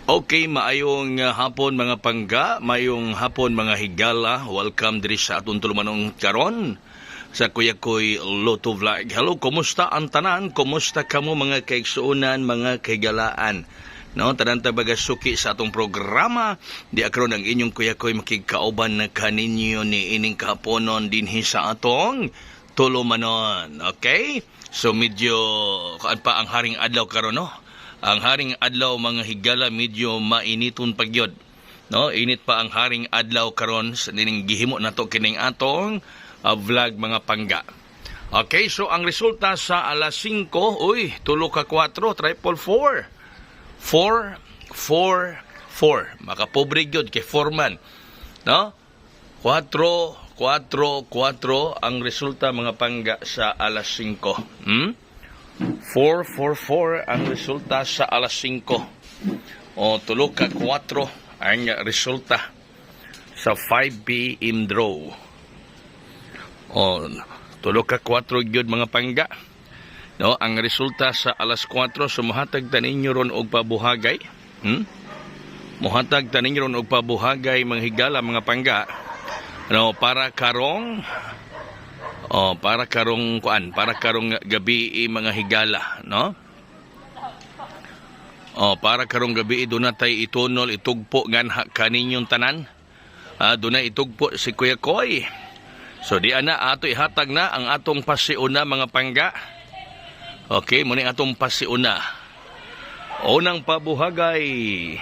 Okay, maayong hapon mga pangga, maayong hapon mga higala. Welcome diri sa atong tulumanong karon sa Kuya Koy Lotto Vlog. Hello, kumusta ang tanan? Kumusta kamo mga kaigsuonan, mga kaigalaan? No, tanan ta bagasuki sa atong programa. Di akron ang inyong Kuya Koy makigkauban na kaninyo ni ining kahaponon dinhi sa atong tulumanon. Okay? So medyo kaan pa ang haring adlaw karon, no? Ang haring adlaw mga higala medyo mainiton pagyod. No, init pa ang haring adlaw karon sa nining gihimo nato kining atong vlog mga pangga. Okay, so ang resulta sa alas 5, uy, 3-4, 444. 444. Makapobre gyud kay foreman. No? 444 ang resulta mga pangga sa alas 5. 444 ang resulta sa alas 5. O 3-4 ang resulta sa 5 p.m. draw. O 3-4 gyud mga pangga. No, ang resulta sa alas 4 sumuhatag taninyo ron og pabuhagay. Muhatag taninyo ron og pabuhagay mga higala mga pangga. No, para karong para karong gabi mga higala, no? Para karong gabi doon natay itunol itugpo nganha kaninyong tanan. Doon na itugpo si Kuya Koy. So di ana ato ihatag na ang atong pasiuna mga pangga. Okay, muna atong pasiuna. Unang pabuhagay.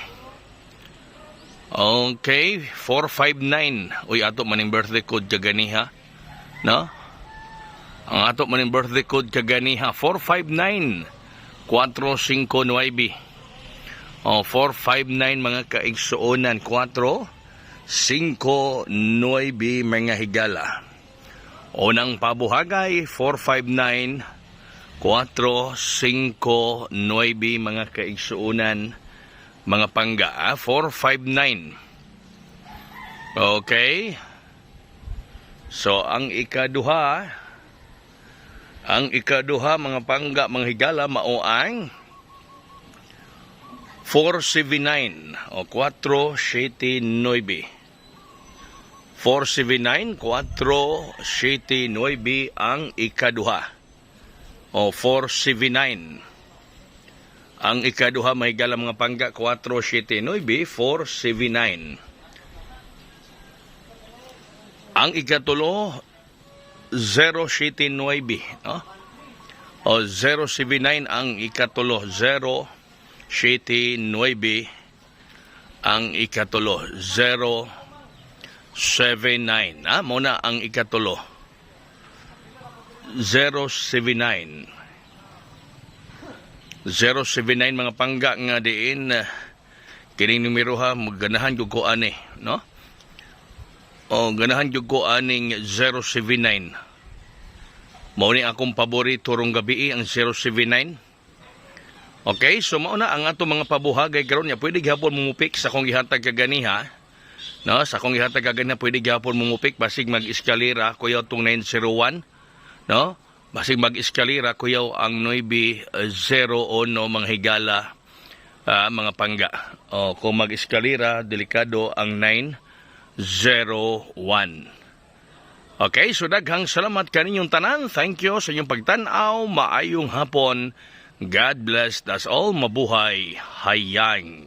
Okay, 459. Uy, ato maning birthday code kaganiha. No? Ang ato maning birthday code kaganiha 459 459. 459 mga kaigsuonan 459 mga higala. Unang pabuhagay 459 459 mga kaigsuonan mga pangga. 459. Okay. So ang ikaduha mga pangga mga higala mao ang 479 o 479. 479 479 ang ikaduha. O 479. Ang ikaduha mga higala mga pangga 479 479. Ang ikatulo 079, no? O 079 ang ikatulo, 079 ang ikatulo, 079. Muna ang ikatulo. 079. 079 mga pangga nga diin kining numero ha maganahan jud ko ani, no? O ganahan jud ko aning 079. Mao ni akong paborito rong gabi ang 079. Okay, so mao na ang ato mga pabuhagay karon nya pwede gihapon mumupik sa akong gihatag kaganiha. No, sa akong gihatag kaganiha pwede gihapon mumupik basig mag-eskalera kuyaw tong 901, no? Basig mag-eskalera kuyaw ang 901 mga higala mga pangga. O kung mag-eskalera delikado ang 901. Okay, so daghang salamat kaninyong tanan. Thank you sa inyong pagtanaw. Maayong hapon. God bless us all. Mabuhay. Hayang.